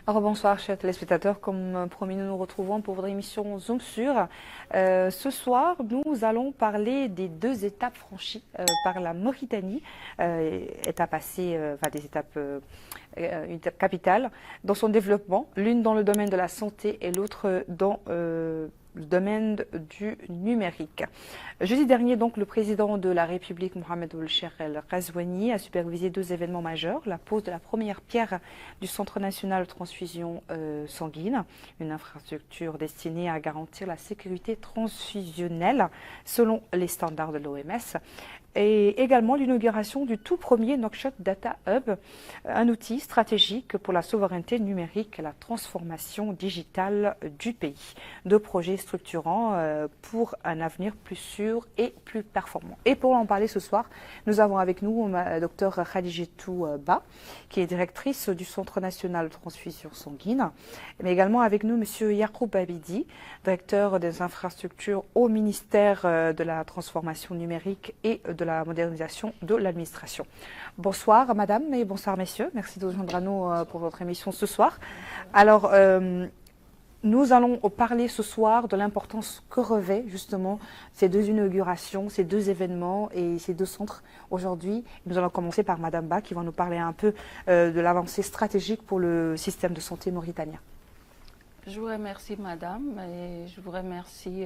Alors, bonsoir, chers téléspectateurs. Comme promis, nous nous retrouvons pour votre émission Zoom sur. Ce soir, nous allons parler des deux étapes franchies par la Mauritanie, étape assez, des étapes, une étape capitale dans son développement, l'une dans le domaine de la santé et l'autre dans le domaine du numérique. Jeudi dernier, donc, le président de la République, Mohamed Ould-Cheikh El Ghazouani, a supervisé deux événements majeurs. La pose de la première pierre du Centre national de transfusion sanguine, une infrastructure destinée à garantir la sécurité transfusionnelle selon les standards de l'OMS. Et également l'inauguration du tout premier Nouakchott Data Hub, un outil stratégique pour la souveraineté numérique et la transformation digitale du pays. Deux projets structurants pour un avenir plus sûr et plus performant. Et pour en parler ce soir, nous avons avec nous Dr Khadijetou Ba, qui est directrice du Centre national de transfusion sanguine, mais également avec nous M. Yacoub Abidi, directeur des infrastructures au ministère de la transformation numérique et de la modernisation de l'administration. Bonsoir madame et bonsoir messieurs, merci de vous joindre à nous pour votre émission ce soir. Alors, nous allons parler ce soir de l'importance que revêt justement ces deux inaugurations, ces deux événements et ces deux centres aujourd'hui. Nous allons commencer par madame Ba qui va nous parler un peu de l'avancée stratégique pour le système de santé mauritanien. Je vous remercie madame et je vous remercie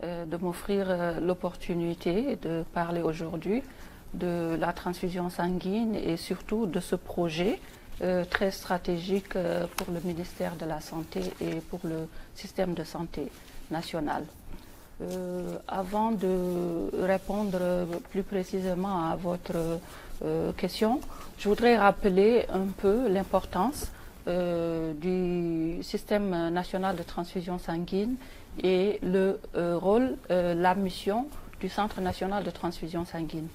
de m'offrir l'opportunité de parler aujourd'hui de la transfusion sanguine et surtout de ce projet très stratégique pour le ministère de la Santé et pour le système de santé national. Avant de répondre plus précisément à votre question, je voudrais rappeler un peu l'importance du système national de transfusion sanguine et le rôle, la mission du Centre national de transfusion sanguine.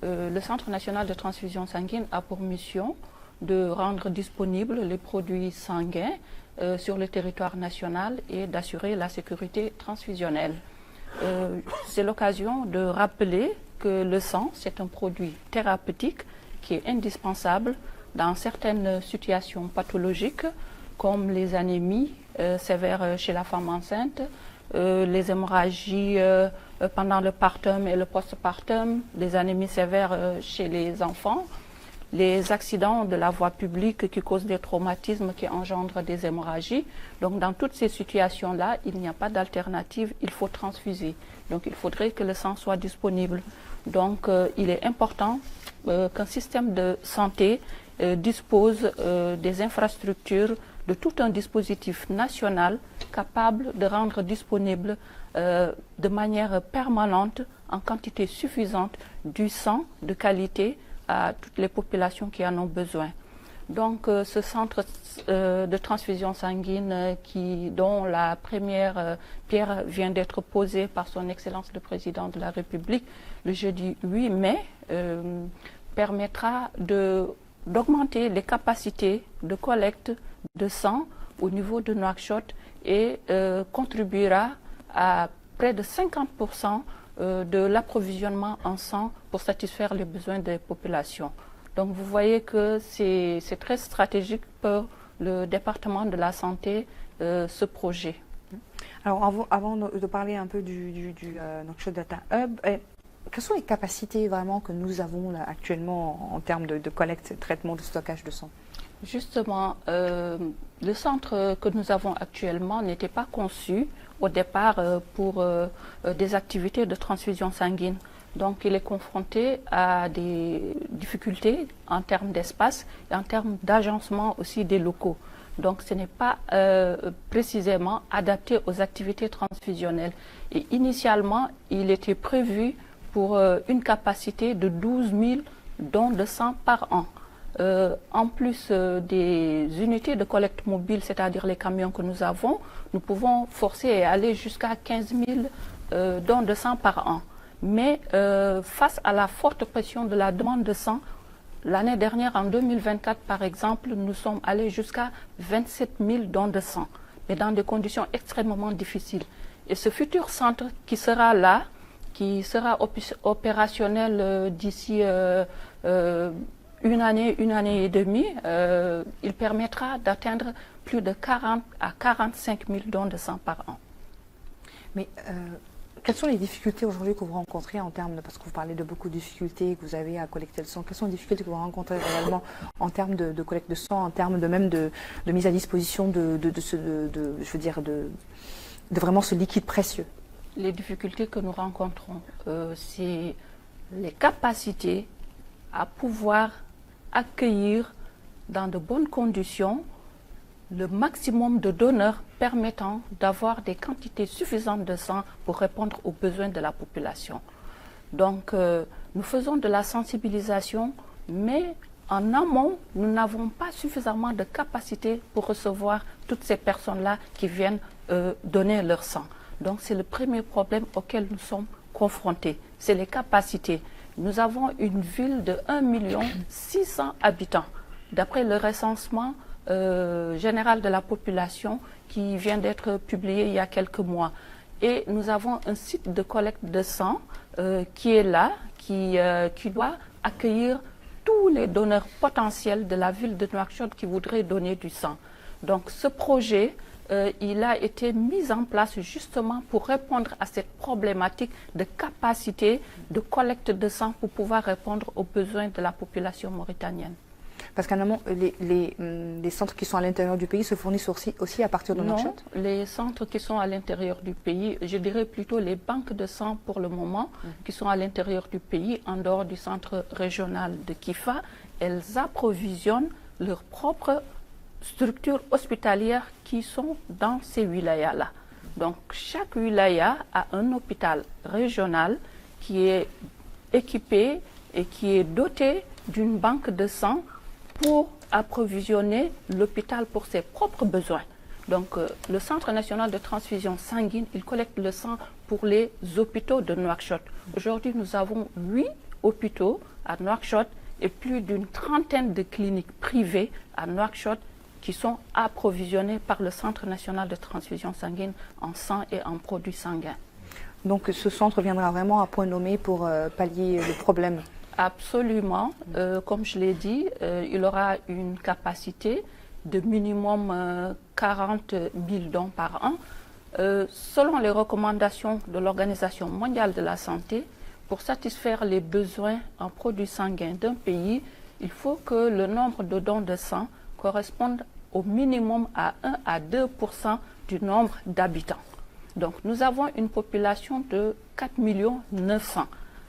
Le Centre national de transfusion sanguine a pour mission de rendre disponibles les produits sanguins sur le territoire national et d'assurer la sécurité transfusionnelle. C'est l'occasion de rappeler que le sang, c'est un produit thérapeutique qui est indispensable dans certaines situations pathologiques comme les anémies sévères chez la femme enceinte, les hémorragies pendant le partum et le postpartum, les anémies sévères chez les enfants, les accidents de la voie publique qui causent des traumatismes qui engendrent des hémorragies. Donc dans toutes ces situations-là, il n'y a pas d'alternative, il faut transfuser. Donc il faudrait que le sang soit disponible. Donc il est important qu'un système de santé dispose des infrastructures, de tout un dispositif national capable de rendre disponible de manière permanente, en quantité suffisante, du sang de qualité à toutes les populations qui en ont besoin. Donc ce centre de transfusion sanguine dont la première pierre vient d'être posée par son Excellence le Président de la République le jeudi 8 mai permettra d'augmenter les capacités de collecte de sang au niveau de Nouakchott et contribuera à près de 50% de l'approvisionnement en sang pour satisfaire les besoins des populations. Donc vous voyez que c'est très stratégique pour le département de la santé, ce projet. Alors avant de parler un peu du Nouakchott Data Hub, quelles sont les capacités vraiment que nous avons là, actuellement en termes de collecte, de traitement, de stockage de sang? Justement, le centre que nous avons actuellement n'était pas conçu au départ pour des activités de transfusion sanguine. Donc il est confronté à des difficultés en termes d'espace et en termes d'agencement aussi des locaux. Donc ce n'est pas précisément adapté aux activités transfusionnelles. Et initialement, il était prévu pour une capacité de 12 000 dons de sang par an. En plus des unités de collecte mobile, c'est-à-dire les camions que nous avons, nous pouvons forcer et aller jusqu'à 15 000 dons de sang par an. Mais face à la forte pression de la demande de sang, l'année dernière, en 2024 par exemple, nous sommes allés jusqu'à 27 000 dons de sang, mais dans des conditions extrêmement difficiles. Et ce futur centre qui sera là, qui sera opérationnel d'ici une année et demie, il permettra d'atteindre plus de 40 à 45 000 dons de sang par an. Mais quelles sont les difficultés aujourd'hui que vous rencontrez en termes parce que vous parlez de beaucoup de difficultés que vous avez à collecter le sang, quelles sont les difficultés que vous rencontrez réellement en termes de collecte de sang, en termes de mise à disposition de vraiment ce liquide précieux? Les difficultés que nous rencontrons, c'est les capacités à pouvoir accueillir dans de bonnes conditions le maximum de donneurs permettant d'avoir des quantités suffisantes de sang pour répondre aux besoins de la population. Donc, nous faisons de la sensibilisation, mais en amont, nous n'avons pas suffisamment de capacité pour recevoir toutes ces personnes-là qui viennent donner leur sang. Donc, c'est le premier problème auquel nous sommes confrontés, c'est les capacités. Nous avons une ville de 1 600 000 habitants. D'après le recensement général de la population qui vient d'être publié il y a quelques mois. Et nous avons un site de collecte de sang qui est là, qui doit accueillir tous les donneurs potentiels de la ville de Nouakchott qui voudraient donner du sang. Donc ce projet, il a été mis en place justement pour répondre à cette problématique de capacité de collecte de sang pour pouvoir répondre aux besoins de la population mauritanienne. Parce qu'en amont, les centres qui sont à l'intérieur du pays se fournissent aussi à partir de Nouakchott? Non, les centres qui sont à l'intérieur du pays, je dirais plutôt les banques de sang pour le moment, qui sont à l'intérieur du pays, en dehors du centre régional de Kifa, elles approvisionnent leurs propres structures hospitalières qui sont dans ces wilayas-là. Donc chaque wilaya a un hôpital régional qui est équipé et qui est doté d'une banque de sang pour approvisionner l'hôpital pour ses propres besoins. Donc le Centre national de transfusion sanguine, il collecte le sang pour les hôpitaux de Nouakchott. Aujourd'hui, nous avons 8 hôpitaux à Nouakchott et plus d'une trentaine de cliniques privées à Nouakchott qui sont approvisionnés par le Centre national de transfusion sanguine en sang et en produits sanguins. Donc ce centre viendra vraiment à point nommé pour pallier le problème? Absolument. Comme je l'ai dit, il aura une capacité de minimum 40 000 dons par an. Selon les recommandations de l'Organisation mondiale de la santé, pour satisfaire les besoins en produits sanguins d'un pays, il faut que le nombre de dons de sang corresponde au minimum à 1 à 2% du nombre d'habitants. Donc nous avons une population de 4 900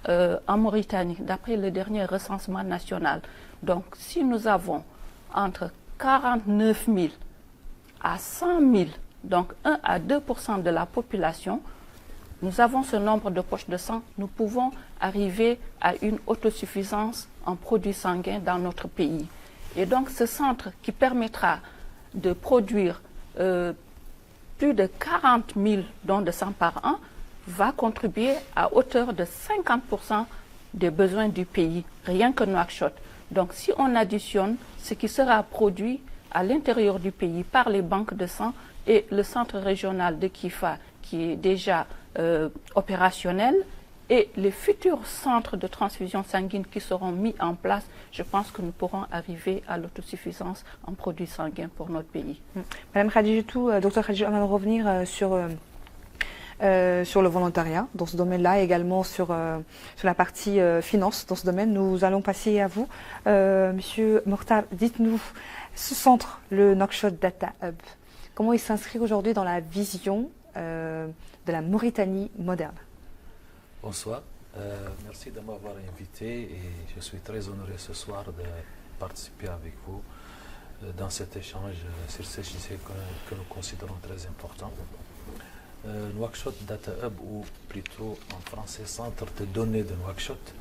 000 en Mauritanie, d'après le dernier recensement national. Donc si nous avons entre 49 000 à 100 000, donc 1 à 2% de la population, nous avons ce nombre de poches de sang, nous pouvons arriver à une autosuffisance en produits sanguins dans notre pays. Et donc ce centre qui permettra de produire plus de 40 000 dons de sang par an va contribuer à hauteur de 50% des besoins du pays, rien que Nouakchott. Donc si on additionne ce qui sera produit à l'intérieur du pays par les banques de sang et le centre régional de Kifa qui est déjà opérationnel et les futurs centres de transfusion sanguine qui seront mis en place, je pense que nous pourrons arriver à l'autosuffisance en produits sanguins pour notre pays. Madame Khadijatou, docteur Khadijatou, on va revenir sur le volontariat dans ce domaine-là, également sur la partie finance dans ce domaine. Nous allons passer à vous. Monsieur Mokhtar, dites-nous, ce centre, le Nouakchott Data Hub, comment il s'inscrit aujourd'hui dans la vision de la Mauritanie moderne? Bonsoir, merci de m'avoir invité et je suis très honoré ce soir de participer avec vous dans cet échange sur ce sujet que nous considérons très important. Nouakchott Data Hub, ou plutôt en français Centre de données de Nouakchott,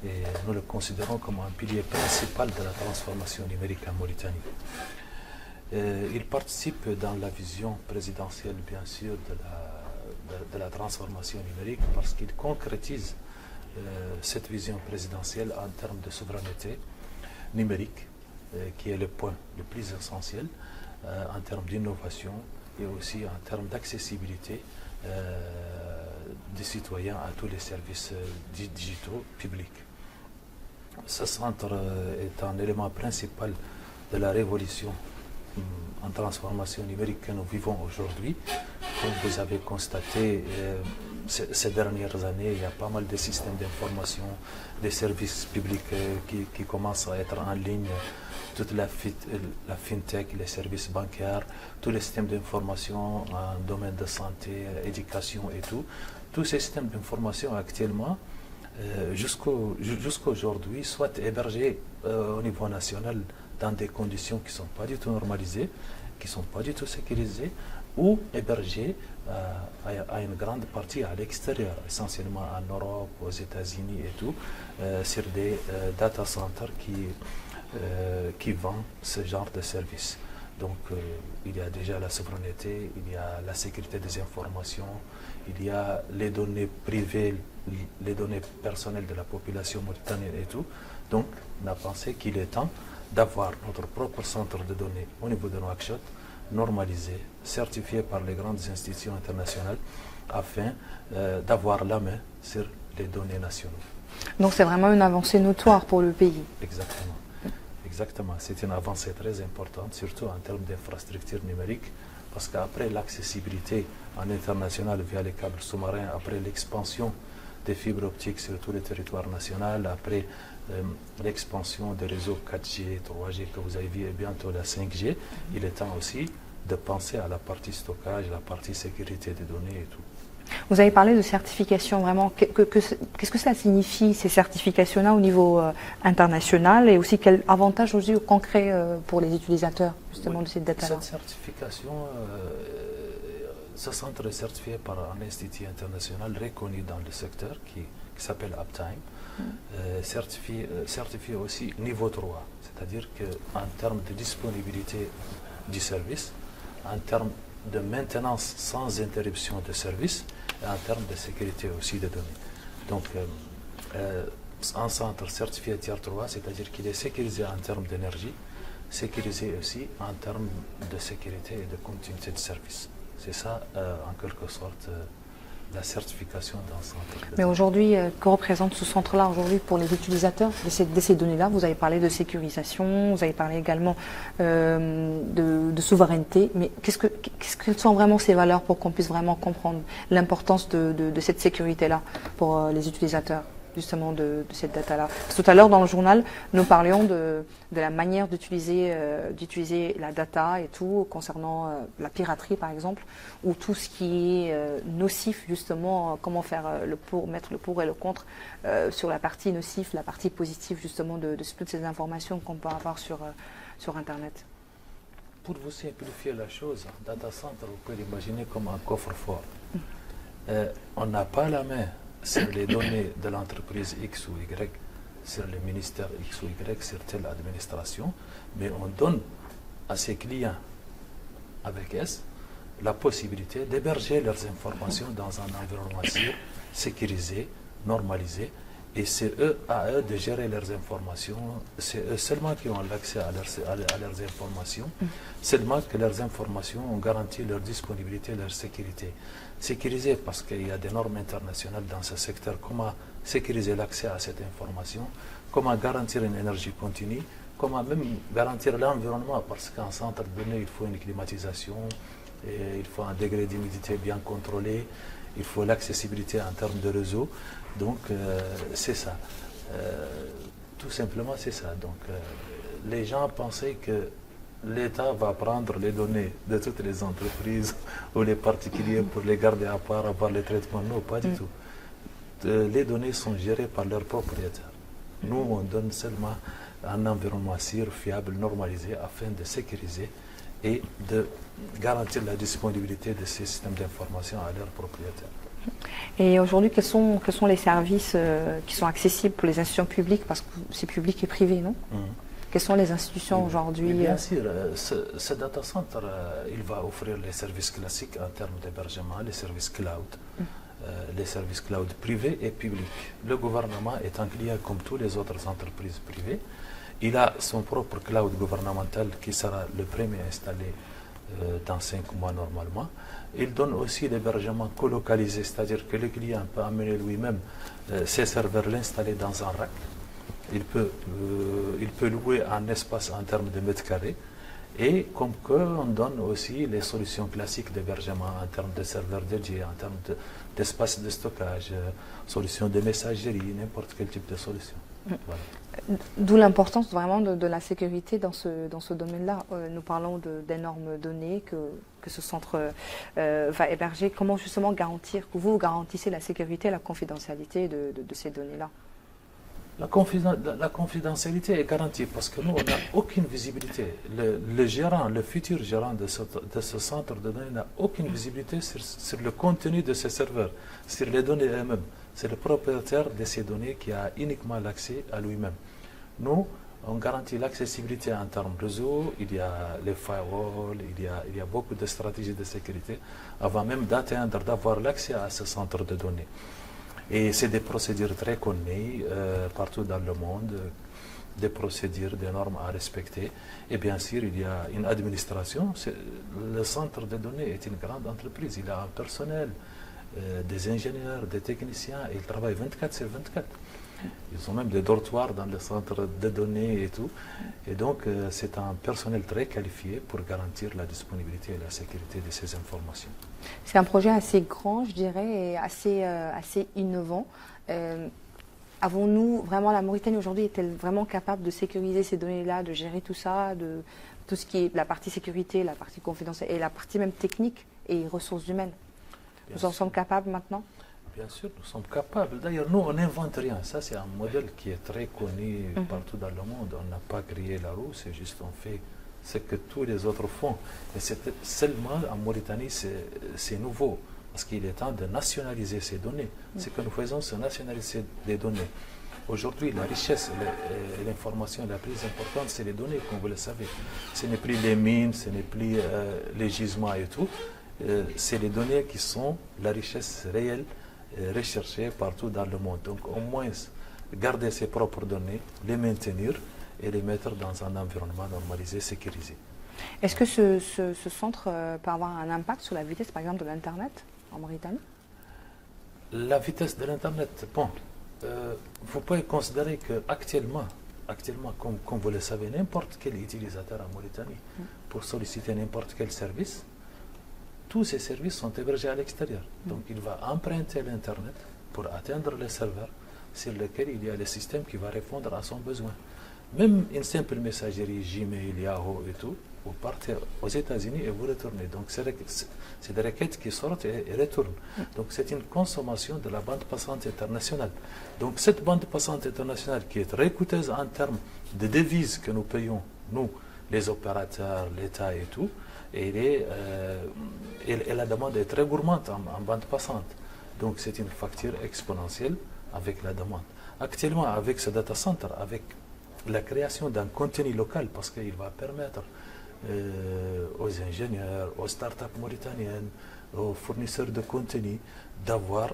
et nous le considérons comme un pilier principal de la transformation numérique en Mauritanie. Il participe dans la vision présidentielle, bien sûr, de la transformation numérique parce qu'il concrétise cette vision présidentielle en termes de souveraineté numérique, qui est le point le plus essentiel en termes d'innovation et aussi en termes d'accessibilité des citoyens à tous les services digitaux publics. Ce centre est un élément principal de la révolution en transformation numérique que nous vivons aujourd'hui. Comme vous avez constaté, ces dernières années, il y a pas mal de systèmes d'information, des services publics qui commencent à être en ligne, toute la fintech, les services bancaires, tous les systèmes d'information en domaine de santé, éducation et tout. Tous ces systèmes d'information actuellement, jusqu'aujourd'hui, soit hébergés au niveau national dans des conditions qui ne sont pas du tout normalisées, qui ne sont pas du tout sécurisées, ou hébergés à une grande partie à l'extérieur, essentiellement en Europe, aux États-Unis et tout, sur des data centers qui vendent ce genre de services. Donc il y a déjà la souveraineté, il y a la sécurité des informations, il y a les données privées, les données personnelles de la population mauritanienne et tout. Donc on a pensé qu'il est temps d'avoir notre propre centre de données au niveau de Nouakchott, normalisé, certifié par les grandes institutions internationales, afin d'avoir la main sur les données nationales. Donc c'est vraiment une avancée notoire pour le pays. Exactement. Exactement. C'est une avancée très importante, surtout en termes d'infrastructures numériques, parce qu'après l'accessibilité en international via les câbles sous-marins, après l'expansion des fibres optiques sur tout le territoire national, après l'expansion des réseaux 4G, 3G que vous avez vu et bientôt la 5G, il est temps aussi de penser à la partie stockage, la partie sécurité des données et tout. Vous avez parlé de certification, vraiment. Qu'est-ce que ça signifie, ces certifications-là, au niveau international, et aussi quel avantage aujourd'hui concret pour les utilisateurs, justement, de cette data-là? Cette certification, ce centre est certifié par un institut international reconnu dans le secteur qui s'appelle Uptime, certifié aussi niveau 3, c'est-à-dire qu'en termes de disponibilité du service, en termes de maintenance sans interruption de service, et en termes de sécurité aussi des données. Donc, un centre certifié Tier 3, c'est-à-dire qu'il est sécurisé en termes d'énergie, sécurisé aussi en termes de sécurité et de continuité de service. C'est ça, en quelque sorte, la certification d'un centre. Mais aujourd'hui, que représente ce centre-là aujourd'hui pour les utilisateurs de ces données-là? Vous avez parlé de sécurisation, vous avez parlé également de souveraineté, mais quelles sont vraiment ces valeurs pour qu'on puisse vraiment comprendre l'importance de cette sécurité-là pour les utilisateurs, justement, de cette data-là? Tout à l'heure, dans le journal, nous parlions de la manière d'utiliser la data et tout, concernant la piraterie, par exemple, ou tout ce qui est nocif, justement, comment faire mettre le pour et le contre sur la partie nocif, la partie positive, justement, de toutes ces informations qu'on peut avoir sur Internet. Pour vous simplifier la chose, un data center, vous pouvez l'imaginer comme un coffre-fort. On n'a pas la main sur les données de l'entreprise X ou Y, sur le ministère X ou Y, sur telle administration, mais on donne à ses clients avec S la possibilité d'héberger leurs informations dans un environnement sûr, sécurisé, normalisé, et c'est à eux de gérer leurs informations. C'est eux seulement qui ont l'accès à leurs informations, seulement que leurs informations ont garanti leur disponibilité, leur sécurité. Sécuriser parce qu'il y a des normes internationales dans ce secteur, comment sécuriser l'accès à cette information, comment garantir une énergie continue, comment même garantir l'environnement, parce qu'en centre de données, il faut une climatisation, et il faut un degré d'humidité bien contrôlé, il faut l'accessibilité en termes de réseau. Donc c'est ça. Tout simplement c'est ça. Donc les gens pensaient que l'État va prendre les données de toutes les entreprises ou les particuliers pour les garder à part, avoir les traitements. Non, pas du tout. Les données sont gérées par leurs propriétaires. Nous, on donne seulement un environnement sûr, fiable, normalisé, afin de sécuriser et de garantir la disponibilité de ces systèmes d'information à leurs propriétaires. Et aujourd'hui, quels sont les services qui sont accessibles pour les institutions publiques, parce que c'est public et privé, non? Quelles sont les institutions aujourd'hui? Bien sûr, ce data center, il va offrir les services classiques en termes d'hébergement, les services cloud, les services cloud privés et publics. Le gouvernement est un client comme toutes les autres entreprises privées. Il a son propre cloud gouvernemental qui sera le premier installé dans 5 mois normalement. Il donne aussi l'hébergement colocalisé, c'est-à-dire que le client peut amener lui-même ses serveurs, l'installer dans un rack il peut louer un espace en termes de mètres carrés. Et comme qu'on donne aussi les solutions classiques d'hébergement en termes de serveurs dédiés, en termes d'espace de stockage, solutions de messagerie, n'importe quel type de solution. Voilà. D'où l'importance vraiment de la sécurité dans ce domaine-là. Nous parlons d'énormes données que ce centre va héberger. Comment justement garantir que vous garantissez la sécurité et la confidentialité de ces données-là? La confidentialité est garantie parce que nous, on n'a aucune visibilité. Le gérant, le futur gérant de ce centre de données n'a aucune visibilité sur le contenu de ces serveurs, sur les données elles-mêmes. C'est le propriétaire de ces données qui a uniquement l'accès à lui-même. Nous, on garantit l'accessibilité en termes réseau, il y a les firewalls, il y a beaucoup de stratégies de sécurité avant même d'avoir l'accès à ce centre de données. Et c'est des procédures très connues partout dans le monde, des procédures, des normes à respecter. Et bien sûr, il y a une administration. Le centre de données est une grande entreprise. Il a un personnel, des ingénieurs, des techniciens, et ils travaillent 24/24. Ils ont même des dortoirs dans le centre de données et tout. Et donc, c'est un personnel très qualifié pour garantir la disponibilité et la sécurité de ces informations. C'est un projet assez grand, je dirais, et assez innovant. Avons-nous vraiment, la Mauritanie aujourd'hui, est-elle vraiment capable de sécuriser ces données-là, de gérer tout ça, de tout ce qui est la partie sécurité, la partie confidentielle et la partie même technique et ressources humaines? Nous en sommes capables maintenant? Bien sûr, nous sommes capables. D'ailleurs, nous, on n'invente rien. Ça, c'est un modèle qui est très connu partout dans le monde. On n'a pas créé la roue, c'est juste on fait ce que tous les autres font. Et seulement en Mauritanie, c'est nouveau. Parce qu'il est temps de nationaliser ces données. Ce que nous faisons, c'est nationaliser les données. Aujourd'hui, la richesse et l'information la plus importante, c'est les données, comme vous le savez. Ce n'est plus les mines, ce n'est plus les gisements et tout. C'est les données qui sont la richesse réelle recherchée partout dans le monde. Donc au moins garder ses propres données, les maintenir et les mettre dans un environnement normalisé, sécurisé. Est-ce que ce centre peut avoir un impact sur la vitesse, par exemple, de l'Internet en Mauritanie? La vitesse de l'Internet, bon, vous pouvez considérer qu'actuellement, comme vous le savez, n'importe quel utilisateur en Mauritanie, pour solliciter n'importe quel service, tous ces services sont hébergés à l'extérieur. Donc il va emprunter l'Internet pour atteindre les serveurs sur lesquels il y a le système qui va répondre à son besoin. Même une simple messagerie, Gmail, Yahoo et tout, vous partez aux États-Unis et vous retournez. Donc c'est des requêtes qui sortent et retournent. Donc c'est une consommation de la bande passante internationale. Donc cette bande passante internationale qui est très coûteuse en termes de devises que nous payons, nous, les opérateurs, l'État et tout, et la demande est très gourmande en bande passante. Donc c'est une facture exponentielle avec la demande. Actuellement, avec ce data center, avec la création d'un contenu local, parce qu'il va permettre aux ingénieurs, aux startups mauritaniennes, aux fournisseurs de contenu d'avoir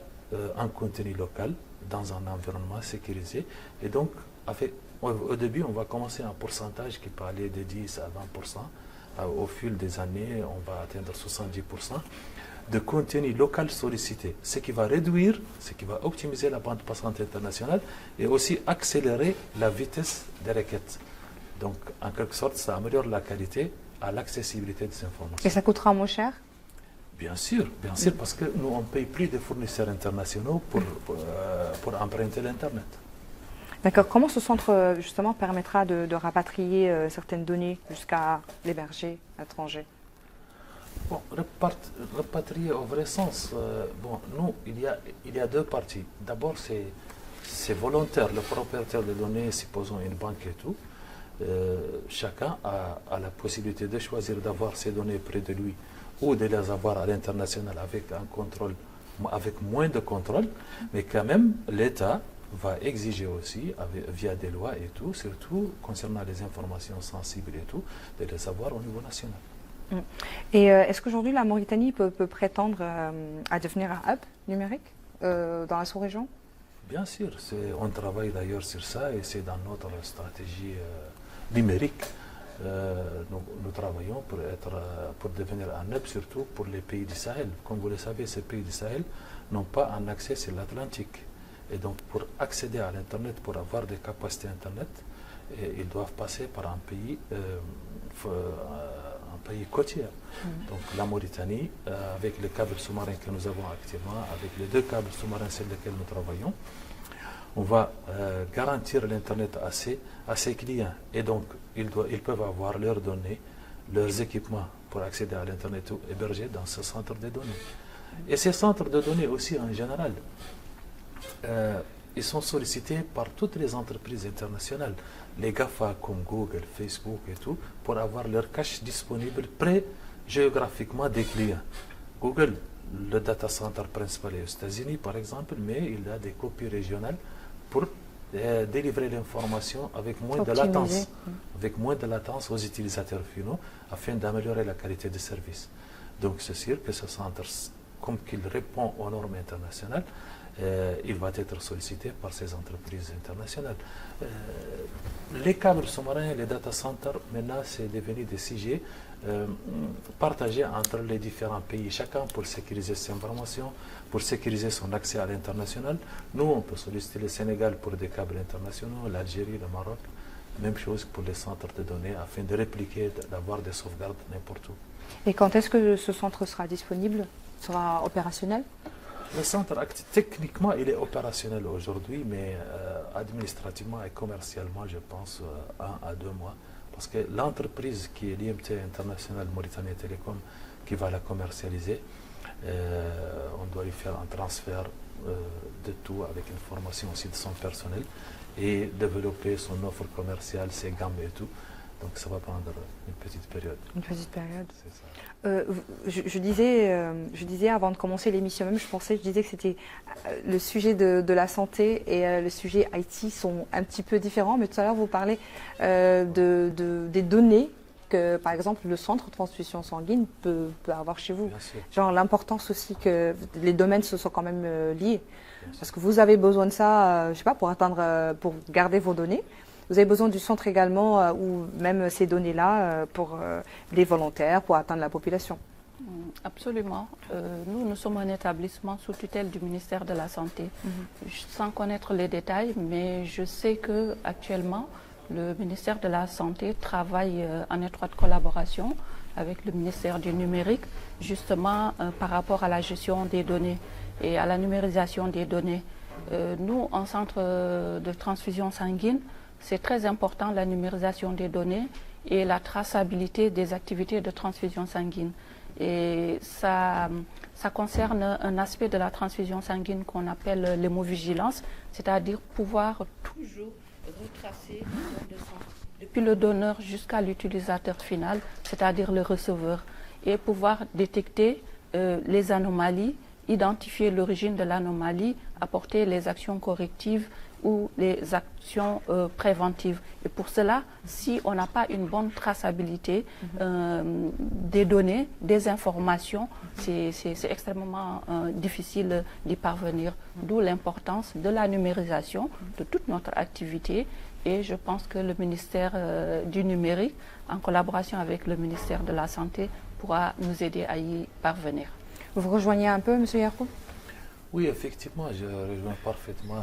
un contenu local dans un environnement sécurisé. Et donc, au début, on va commencer un pourcentage qui peut aller de 10 à 20%. Au fil des années, on va atteindre 70% de contenu local sollicité, ce qui va réduire, ce qui va optimiser la bande passante internationale et aussi accélérer la vitesse des requêtes. Donc, en quelque sorte, ça améliore la qualité à l'accessibilité des informations. Et ça coûtera moins cher? Bien sûr, parce que nous, on ne paye plus de fournisseurs internationaux pour emprunter l'Internet. D'accord. Comment ce centre, justement, permettra de rapatrier certaines données jusqu'à l'héberger à l'étranger? Bon, rapatrier au vrai sens, nous, il y a deux parties. D'abord, c'est volontaire. Le propriétaire des données, supposons une banque et tout, chacun a la possibilité de choisir d'avoir ces données près de lui ou de les avoir à l'international avec un contrôle, avec moins de contrôle, mais quand même, l'État va exiger aussi, via des lois et tout, surtout concernant les informations sensibles et tout, de les avoir au niveau national. Et est-ce qu'aujourd'hui la Mauritanie peut prétendre à devenir un hub numérique dans la sous-région? Bien sûr, on travaille d'ailleurs sur ça et c'est dans notre stratégie numérique. Nous travaillons pour devenir un hub, surtout pour les pays du Sahel. Comme vous le savez, ces pays du Sahel n'ont pas un accès sur l'Atlantique. Et donc, pour accéder à l'Internet, pour avoir des capacités Internet, ils doivent passer par un pays côtier. Donc la Mauritanie, avec les câbles sous-marins que nous avons actuellement, avec les 2 câbles sous-marins sur lesquels nous travaillons, on va garantir l'Internet à ses clients. Et donc, ils peuvent avoir leurs données, leurs équipements pour accéder à l'Internet hébergés dans ce centre de données. Et ces centres de données aussi, en général, ils sont sollicités par toutes les entreprises internationales, les GAFA comme Google, Facebook et tout, pour avoir leur cache disponible près géographiquement des clients. Google, le data center principal est aux États-Unis par exemple, mais il a des copies régionales pour délivrer l'information avec moins de latence aux utilisateurs finaux afin d'améliorer la qualité de service. Donc c'est sûr que ce centre, comme qu'il répond aux normes internationales, il va être sollicité par ces entreprises internationales. Les câbles sous-marins, les data centers, maintenant c'est devenu des sujets partagés entre les différents pays, chacun pour sécuriser ses informations, pour sécuriser son accès à l'international. Nous, on peut solliciter le Sénégal pour des câbles internationaux, l'Algérie, le Maroc, même chose pour les centres de données, afin de répliquer, d'avoir des sauvegardes n'importe où. Et quand est-ce que ce centre sera disponible, sera opérationnel? Le centre, techniquement, il est opérationnel aujourd'hui, mais administrativement et commercialement, je pense, 1 à 2 mois. Parce que l'entreprise qui est l'IMT International Mauritanie Télécom, qui va la commercialiser, on doit lui faire un transfert de tout, avec une formation aussi de son personnel, et développer son offre commerciale, ses gammes et tout. Donc ça va prendre une petite période. Une petite période. C'est ça. Je disais avant de commencer l'émission même, je disais que c'était le sujet de la santé et le sujet IT sont un petit peu différents, mais tout à l'heure vous parlez des données que par exemple le centre de transfusion sanguine peut avoir chez vous. Genre l'importance aussi que les domaines se sont quand même liés. Parce que vous avez besoin de ça, je sais pas, pour garder vos données. Vous avez besoin du centre également, ou même ces données-là, pour les volontaires, pour atteindre la population. Absolument. Nous sommes un établissement sous tutelle du ministère de la Santé. Sans connaître les détails, mais je sais qu'actuellement, le ministère de la Santé travaille en étroite collaboration avec le ministère du Numérique, justement par rapport à la gestion des données et à la numérisation des données. Nous, en centre de transfusion sanguine, c'est très important la numérisation des données et la traçabilité des activités de transfusion sanguine. Et ça concerne un aspect de la transfusion sanguine qu'on appelle l'hémovigilance, c'est-à-dire pouvoir toujours retracer le don de sang, depuis le donneur jusqu'à l'utilisateur final, c'est-à-dire le receveur, et pouvoir détecter les anomalies, identifier l'origine de l'anomalie, apporter les actions correctives ou les actions préventives. Et pour cela, si on n'a pas une bonne traçabilité des données, des informations, c'est extrêmement difficile d'y parvenir. D'où l'importance de la numérisation de toute notre activité. Et je pense que le ministère du Numérique, en collaboration avec le ministère de la Santé, pourra nous aider à y parvenir. Vous rejoignez un peu, M. Yarkoub? Oui, effectivement, je rejoins parfaitement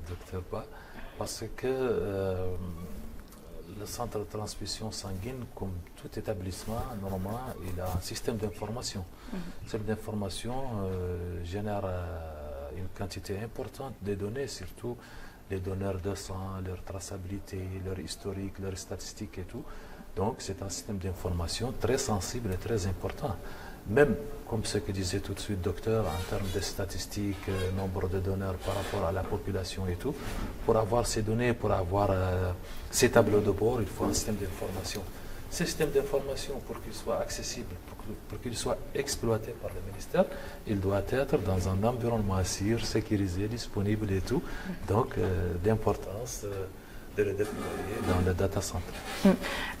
Dr Ba, parce que le centre de transfusion sanguine, comme tout établissement, normalement, il a un système d'information. Ce système d'information génère une quantité importante de données, surtout les donneurs de sang, leur traçabilité, leur historique, leurs statistiques et tout. Donc, c'est un système d'information très sensible et très important. Même, comme ce que disait tout de suite le docteur, en termes de statistiques, nombre de donneurs par rapport à la population et tout, pour avoir ces données, pour avoir ces tableaux de bord, il faut un système d'information. Ce système d'information, pour qu'il soit accessible, pour qu'il soit exploité par le ministère, il doit être dans un environnement sûr, sécurisé, disponible et tout. Donc, d'importance de le déployer dans le data center.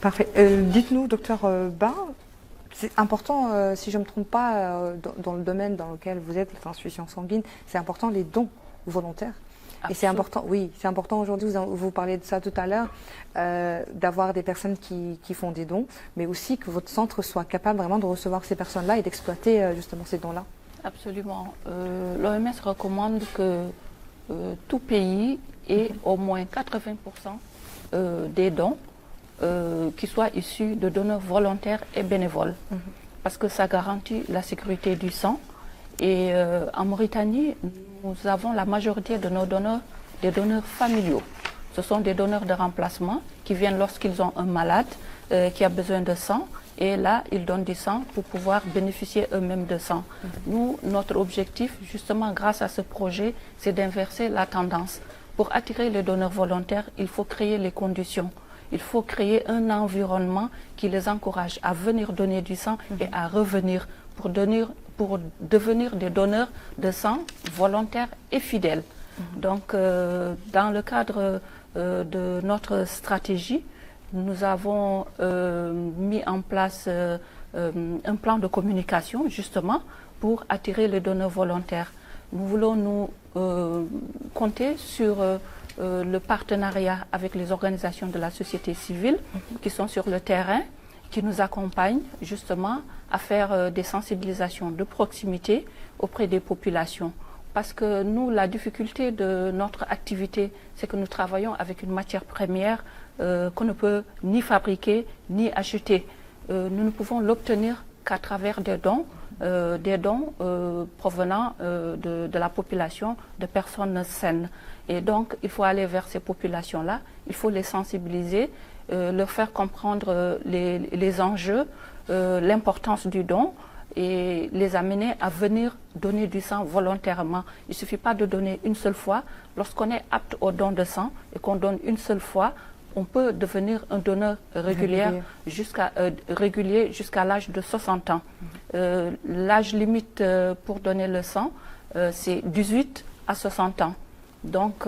Parfait. Dites-nous, docteur Ba, c'est important, si je ne me trompe pas, dans le domaine dans lequel vous êtes, la transfusion sanguine, c'est important les dons volontaires. Absolument. Et c'est important, oui, c'est important aujourd'hui, vous parliez de ça tout à l'heure, d'avoir des personnes qui font des dons, mais aussi que votre centre soit capable vraiment de recevoir ces personnes-là et d'exploiter justement ces dons-là. Absolument. L'OMS recommande que tout pays ait au moins 80% des dons qui soient issus de donneurs volontaires et bénévoles. Parce que ça garantit la sécurité du sang. Et en Mauritanie, nous avons la majorité de nos donneurs, des donneurs familiaux. Ce sont des donneurs de remplacement qui viennent lorsqu'ils ont un malade qui a besoin de sang. Et là, ils donnent du sang pour pouvoir bénéficier eux-mêmes de sang. Nous, notre objectif, justement, grâce à ce projet, c'est d'inverser la tendance. Pour attirer les donneurs volontaires, il faut créer les conditions. Il faut créer un environnement qui les encourage à venir donner du sang et à revenir pour devenir des donneurs de sang volontaires et fidèles. Donc, dans le cadre de notre stratégie, nous avons mis en place un plan de communication, justement, pour attirer les donneurs volontaires. Nous voulons nous compter sur le partenariat avec les organisations de la société civile qui sont sur le terrain, qui nous accompagnent justement à faire des sensibilisations de proximité auprès des populations. Parce que nous, la difficulté de notre activité, c'est que nous travaillons avec une matière première qu'on ne peut ni fabriquer ni acheter. Nous ne pouvons l'obtenir qu'à travers des dons provenant de la population, de personnes saines. Et donc, il faut aller vers ces populations-là, il faut les sensibiliser, leur faire comprendre les enjeux, l'importance du don et les amener à venir donner du sang volontairement. Il ne suffit pas de donner une seule fois. Lorsqu'on est apte au don de sang et qu'on donne une seule fois, on peut devenir un donneur régulier jusqu'à l'âge de 60 ans. L'âge limite pour donner le sang, c'est 18 à 60 ans. Donc,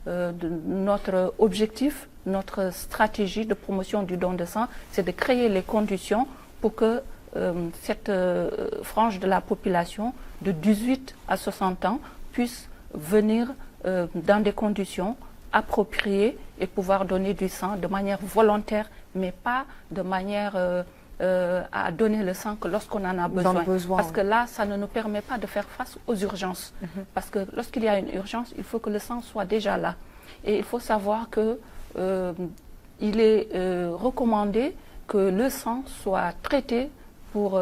notre objectif, notre stratégie de promotion du don de sang, c'est de créer les conditions pour que cette frange de la population de 18 à 60 ans puisse venir dans des conditions appropriées et pouvoir donner du sang de manière volontaire, mais pas de manière à donner le sang que lorsqu'on en a besoin. Parce que là, ça ne nous permet pas de faire face aux urgences. Parce que lorsqu'il y a une urgence, il faut que le sang soit déjà là. Et il faut savoir que il est recommandé que le sang soit traité pour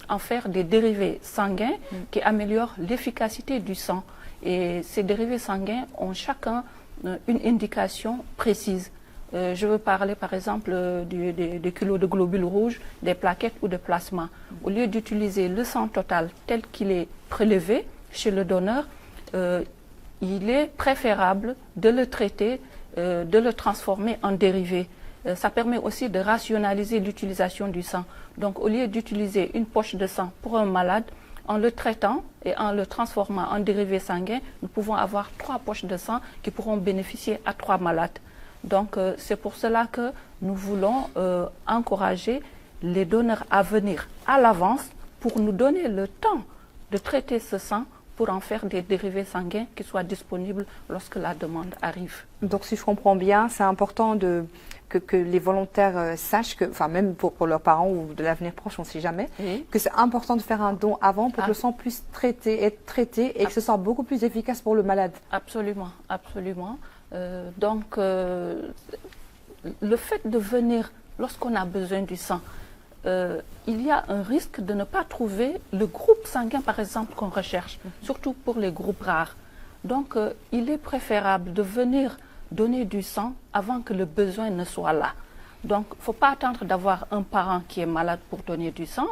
en faire des dérivés sanguins qui améliorent l'efficacité du sang. Et ces dérivés sanguins ont chacun une indication précise. Je veux parler par exemple des kilos de globules rouges, des plaquettes ou de plasma. Au lieu d'utiliser le sang total tel qu'il est prélevé chez le donneur, il est préférable de le traiter, de le transformer en dérivé. Ça permet aussi de rationaliser l'utilisation du sang. Donc au lieu d'utiliser une poche de sang pour un malade, en le traitant et en le transformant en dérivé sanguin, nous pouvons avoir 3 poches de sang qui pourront bénéficier à 3 malades. Donc c'est pour cela que nous voulons encourager les donneurs à venir à l'avance pour nous donner le temps de traiter ce sang pour en faire des dérivés sanguins qui soient disponibles lorsque la demande arrive. Donc si je comprends bien, c'est important que les volontaires sachent, enfin même pour leurs parents ou de l'avenir proche, on ne sait jamais, que c'est important de faire un don avant pour que le sang puisse être traité et que ce soit beaucoup plus efficace pour le malade. Absolument, absolument. Donc le fait de venir lorsqu'on a besoin du sang, il y a un risque de ne pas trouver le groupe sanguin, par exemple, qu'on recherche, surtout pour les groupes rares. Donc, il est préférable de venir donner du sang avant que le besoin ne soit là. Donc, il ne faut pas attendre d'avoir un parent qui est malade pour donner du sang.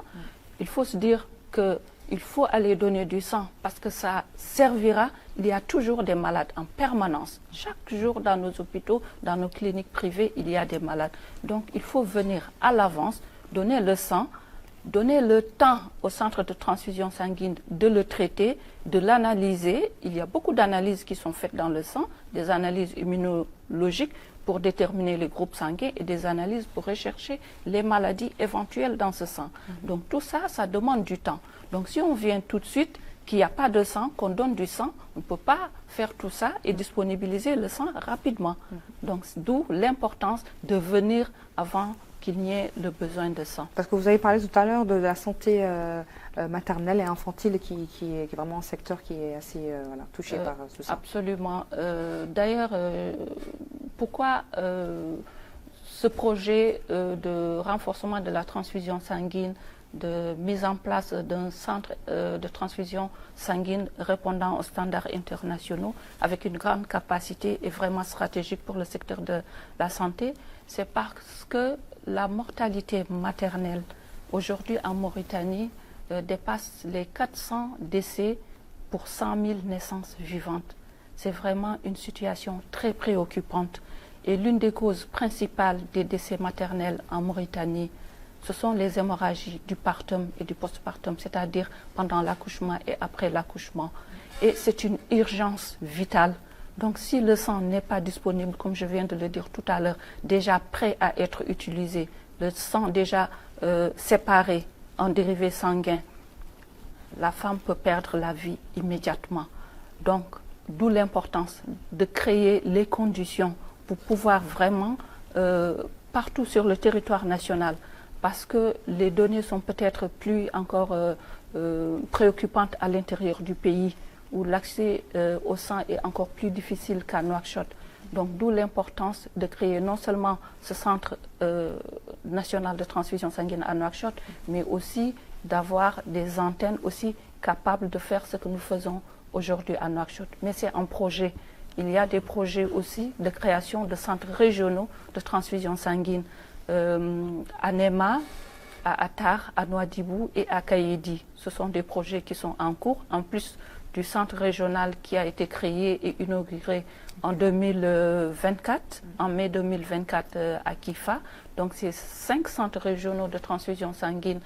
Il faut se dire qu'il faut aller donner du sang parce que ça servira. Il y a toujours des malades en permanence. Chaque jour dans nos hôpitaux, dans nos cliniques privées, il y a des malades. Donc, il faut venir à l'avance, donner le sang, donner le temps au centre de transfusion sanguine de le traiter, de l'analyser. Il y a beaucoup d'analyses qui sont faites dans le sang, des analyses immunologiques pour déterminer les groupes sanguins et des analyses pour rechercher les maladies éventuelles dans ce sang. Donc tout ça, ça demande du temps. Donc si on vient tout de suite, qu'il n'y a pas de sang, qu'on donne du sang, on ne peut pas faire tout ça et disponibiliser le sang rapidement. Donc d'où l'importance de venir avant qu'il n'y ait le besoin de sang. Parce que vous avez parlé tout à l'heure de la santé maternelle et infantile qui est vraiment un secteur qui est assez touché par tout ça. Absolument. D'ailleurs, pourquoi ce projet de renforcement de la transfusion sanguine, de mise en place d'un centre de transfusion sanguine répondant aux standards internationaux avec une grande capacité et vraiment stratégique pour le secteur de la santé, c'est parce que la mortalité maternelle aujourd'hui en Mauritanie dépasse les 400 décès pour 100 000 naissances vivantes. C'est vraiment une situation très préoccupante. Et l'une des causes principales des décès maternels en Mauritanie, ce sont les hémorragies du partum et du postpartum, c'est-à-dire pendant l'accouchement et après l'accouchement. Et c'est une urgence vitale. Donc si le sang n'est pas disponible, comme je viens de le dire tout à l'heure, déjà prêt à être utilisé, le sang déjà séparé en dérivés sanguins, la femme peut perdre la vie immédiatement. Donc, d'où l'importance de créer les conditions pour pouvoir vraiment, partout sur le territoire national, parce que les données sont peut-être plus encore préoccupantes à l'intérieur du pays, où l'accès au sang est encore plus difficile qu'à Nouakchott. Donc d'où l'importance de créer non seulement ce centre national de transfusion sanguine à Nouakchott, mais aussi d'avoir des antennes aussi capables de faire ce que nous faisons aujourd'hui à Nouakchott. Mais c'est un projet. Il y a des projets aussi de création de centres régionaux de transfusion sanguine à Nema, à Attar, à Nouadhibou et à Kaïdi. Ce sont des projets qui sont en cours, en plus du centre régional qui a été créé et inauguré en 2024, en mai 2024 à Kifa. Donc ces 5 centres régionaux de transfusion sanguine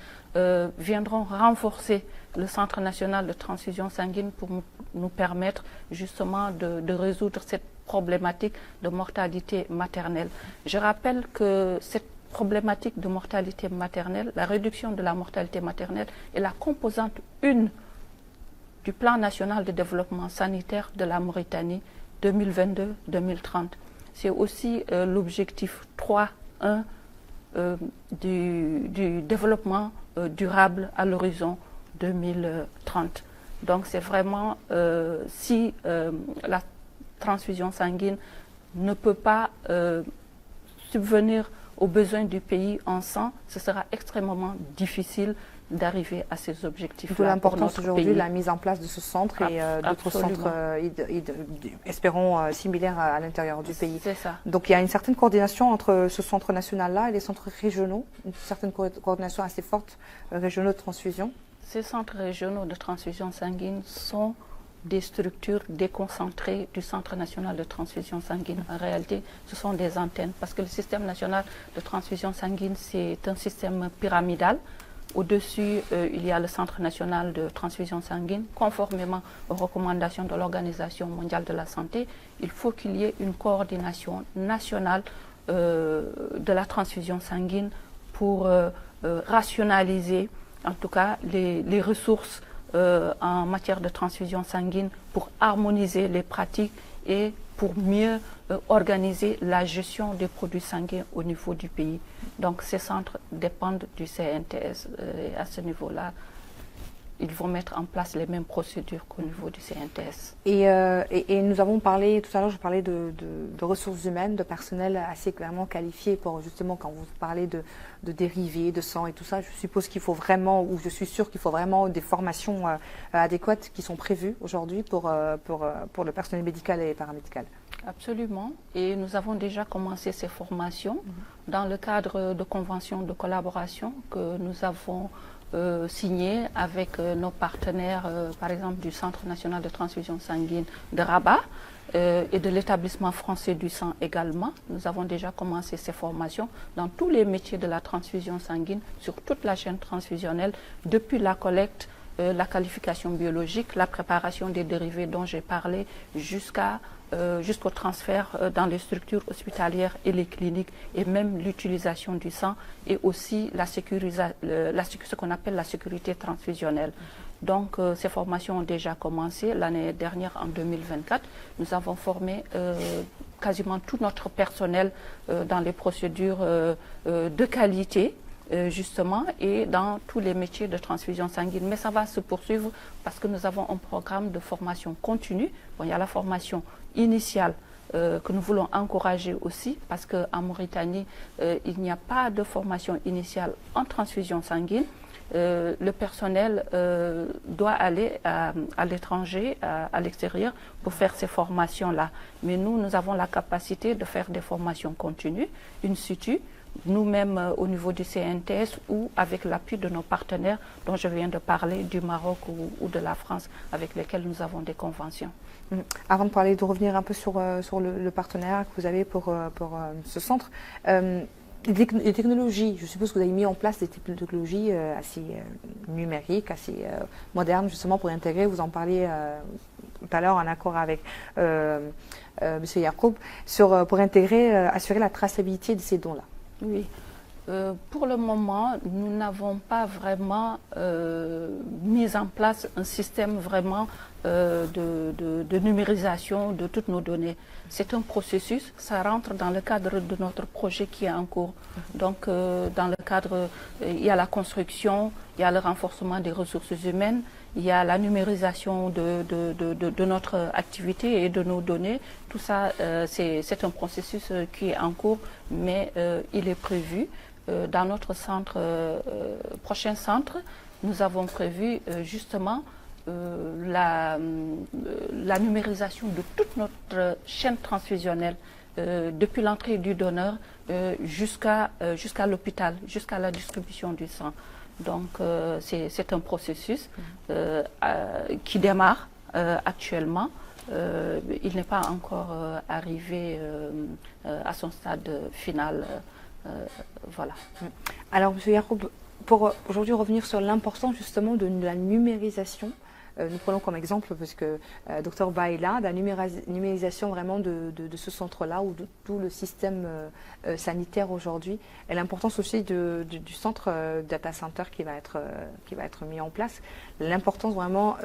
viendront renforcer le Centre national de transfusion sanguine pour nous permettre justement de résoudre cette problématique de mortalité maternelle. Je rappelle que cette problématique de mortalité maternelle, la réduction de la mortalité maternelle est la composante 1 du plan national de développement sanitaire de la Mauritanie 2022-2030. C'est aussi l'objectif 3.1 du développement durable à l'horizon 2030. Donc c'est vraiment si la transfusion sanguine ne peut pas subvenir aux besoins du pays en sang, ce sera extrêmement difficile d'arriver à ces objectifs. D'où l'importance aujourd'hui de la mise en place de ce centre et d'autres centres, espérons, similaires à l'intérieur du pays. C'est ça. Donc il y a une certaine coordination entre ce centre national-là et les centres régionaux, une certaine coordination assez forte régionaux de transfusion. Ces centres régionaux de transfusion sanguine sont des structures déconcentrées du Centre national de transfusion sanguine. En réalité, ce sont des antennes parce que le système national de transfusion sanguine, c'est un système pyramidal. Au-dessus, il y a le Centre national de transfusion sanguine. Conformément aux recommandations de l'Organisation mondiale de la santé, il faut qu'il y ait une coordination nationale de la transfusion sanguine pour rationaliser, en tout cas, les ressources en matière de transfusion sanguine, pour harmoniser les pratiques et pour mieux organiser la gestion des produits sanguins au niveau du pays. Donc ces centres dépendent du CNTS et à ce niveau-là, ils vont mettre en place les mêmes procédures qu'au niveau du CNTS. Et nous avons parlé, tout à l'heure je parlais de ressources humaines, de personnel assez clairement qualifié pour justement quand vous parlez de dérivés, de sang et tout ça, je suppose qu'il faut vraiment, ou je suis sûre qu'il faut vraiment des formations adéquates qui sont prévues aujourd'hui pour le personnel médical et paramédical. Absolument. Et nous avons déjà commencé ces formations dans le cadre de conventions de collaboration que nous avons signé avec nos partenaires, par exemple du Centre national de transfusion sanguine de Rabat et de l'établissement français du sang également. Nous avons déjà commencé ces formations dans tous les métiers de la transfusion sanguine, sur toute la chaîne transfusionnelle, depuis la collecte, la qualification biologique, la préparation des dérivés dont j'ai parlé, jusqu'au transfert dans les structures hospitalières et les cliniques, et même l'utilisation du sang et aussi ce qu'on appelle la sécurité transfusionnelle. Donc ces formations ont déjà commencé l'année dernière en 2024. Nous avons formé quasiment tout notre personnel dans les procédures de qualité justement, et dans tous les métiers de transfusion sanguine. Mais ça va se poursuivre parce que nous avons un programme de formation continue. Bon, il y a la formation initiale que nous voulons encourager aussi parce qu'en Mauritanie, il n'y a pas de formation initiale en transfusion sanguine. Le personnel doit aller à l'étranger, à l'extérieur, pour faire ces formations-là. Mais nous avons la capacité de faire des formations continues, in situ, nous-mêmes au niveau du CNTS ou avec l'appui de nos partenaires dont je viens de parler, du Maroc ou de la France, avec lesquels nous avons des conventions. Avant de parler, de revenir un peu sur le partenariat que vous avez pour ce centre, les technologies, je suppose que vous avez mis en place des technologies assez numériques, assez modernes, justement pour intégrer, vous en parliez tout à l'heure en accord avec M. Yacoub, pour intégrer, assurer la traçabilité de ces dons-là. Oui. Pour le moment, nous n'avons pas vraiment mis en place un système vraiment de numérisation de toutes nos données. C'est un processus, ça rentre dans le cadre de notre projet qui est en cours. Donc, dans le cadre, il y a la construction, il y a le renforcement des ressources humaines, il y a la numérisation de notre activité et de nos données. Tout ça, c'est un processus qui est en cours, mais il est prévu. Dans notre prochain centre, nous avons prévu justement la numérisation de toute notre chaîne transfusionnelle, depuis l'entrée du donneur jusqu'à l'hôpital, jusqu'à la distribution du sang. Donc c'est un processus qui démarre actuellement. Il n'est pas encore arrivé à son stade final. Voilà. Alors, M. Yacoub, pour aujourd'hui revenir sur l'importance justement de la numérisation, nous prenons comme exemple, parce que Dr Baïla, de la numérisation vraiment de ce centre-là, ou de tout le système sanitaire aujourd'hui, et l'importance aussi du centre data center qui va être mis en place. L'importance vraiment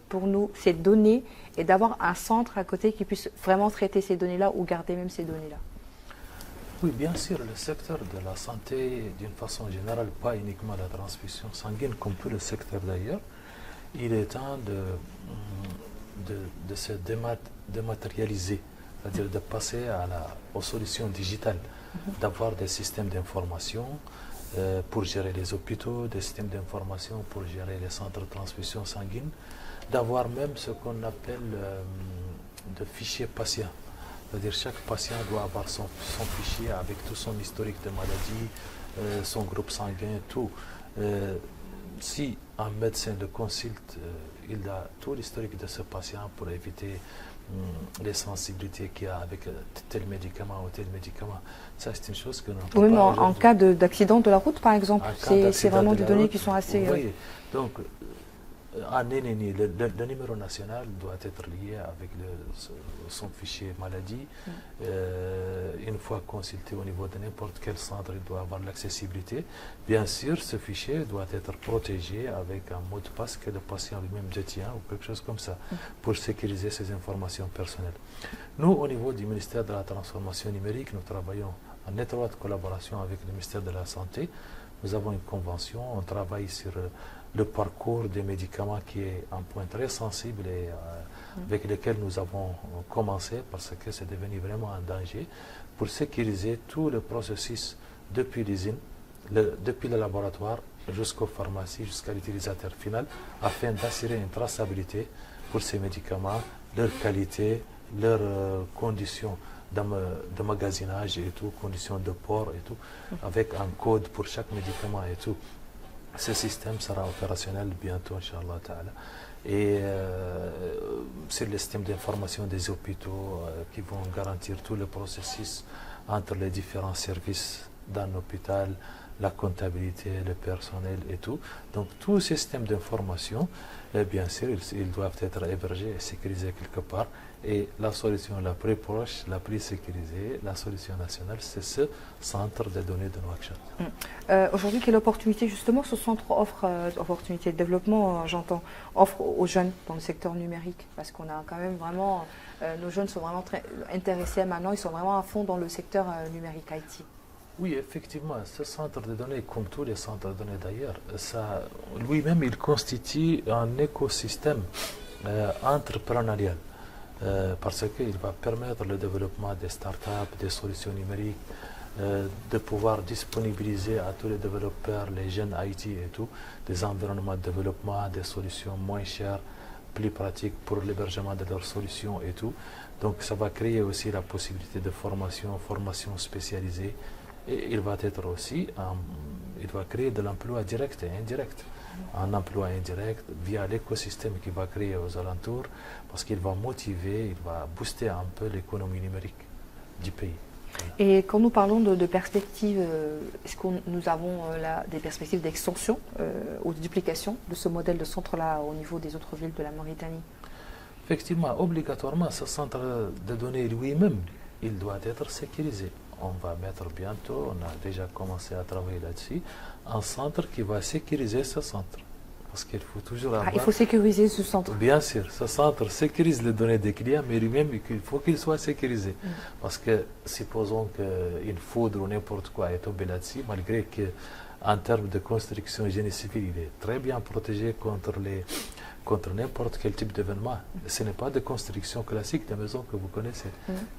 pour nous, c'est de donner et d'avoir un centre à côté qui puisse vraiment traiter ces données-là ou garder même ces données-là. Oui, bien sûr, le secteur de la santé, d'une façon générale, pas uniquement la transfusion sanguine, comme tout le secteur d'ailleurs, il est temps de se dématérialiser, c'est-à-dire de passer aux solutions digitales, d'avoir des systèmes d'information pour gérer les hôpitaux, des systèmes d'information pour gérer les centres de transfusion sanguine, d'avoir même ce qu'on appelle de fichiers patients. C'est-à-dire chaque patient doit avoir son fichier avec tout son historique de maladie, son groupe sanguin, tout. Si un médecin le consulte, il a tout l'historique de ce patient pour éviter les sensibilités qu'il y a avec tel médicament ou tel médicament. Ça, c'est une chose que nous n'avons pas. Oui, mais en cas d'accident de la route, par exemple, c'est vraiment des données qui sont assez... Oui, donc... le numéro national doit être lié avec son fichier maladie. Une fois consulté au niveau de n'importe quel centre, il doit avoir l'accessibilité. Bien sûr, ce fichier doit être protégé avec un mot de passe que le patient lui-même détient ou quelque chose comme ça, pour sécuriser ses informations personnelles. Nous, au niveau du ministère de la Transformation numérique, nous travaillons en étroite collaboration avec le ministère de la Santé. Nous avons une convention, on travaille sur le parcours des médicaments qui est un point très sensible et avec lequel nous avons commencé parce que c'est devenu vraiment un danger pour sécuriser tout le processus depuis l'usine, depuis le laboratoire jusqu'aux pharmacies, jusqu'à l'utilisateur final afin d'assurer une traçabilité pour ces médicaments, leur qualité, leurs conditions de magasinage et tout, conditions de port et tout, avec un code pour chaque médicament et tout. Ce système sera opérationnel bientôt, Inch'Allah Ta'ala. Et c'est le système d'information des hôpitaux qui vont garantir tout le processus entre les différents services d'un hôpital, la comptabilité, le personnel et tout. Donc, tous ces systèmes d'information, bien sûr, ils doivent être hébergés et sécurisés quelque part. Et la solution la plus proche, la plus sécurisée, la solution nationale, c'est ce centre de données de Nouakchott. Aujourd'hui, quelle opportunité justement ce centre offre, opportunité de développement, j'entends, offre aux jeunes dans le secteur numérique? Parce qu'on a quand même vraiment, nos jeunes sont vraiment très intéressés maintenant, ils sont vraiment à fond dans le secteur numérique IT. Oui, effectivement, ce centre de données, comme tous les centres de données d'ailleurs, lui-même, il constitue un écosystème entrepreneurial parce qu'il va permettre le développement des startups, des solutions numériques, de pouvoir disponibiliser à tous les développeurs, les jeunes IT et tout, des environnements de développement, des solutions moins chères, plus pratiques pour l'hébergement de leurs solutions et tout. Donc ça va créer aussi la possibilité de formation spécialisée. Et il va être aussi, il va créer de l'emploi direct et indirect. Un emploi indirect via l'écosystème qu'il va créer aux alentours, parce qu'il va motiver, il va booster un peu l'économie numérique du pays. Et quand nous parlons de perspectives, est-ce que nous avons là des perspectives d'extension ou de duplication de ce modèle de centre-là au niveau des autres villes de la Mauritanie? Effectivement, obligatoirement, ce centre de données lui-même, il doit être sécurisé. On va mettre bientôt, on a déjà commencé à travailler là-dessus, un centre qui va sécuriser ce centre. Parce qu'il faut toujours avoir... il faut sécuriser ce centre. Bien sûr, ce centre sécurise les données des clients, mais lui-même, il faut qu'il soit sécurisé. Parce que, supposons qu'une foudre ou n'importe quoi est tombée là-dessus, malgré qu'en termes de construction génie civil, il est très bien protégé contre n'importe quel type d'événement. Ce n'est pas de construction classique de maison que vous connaissez.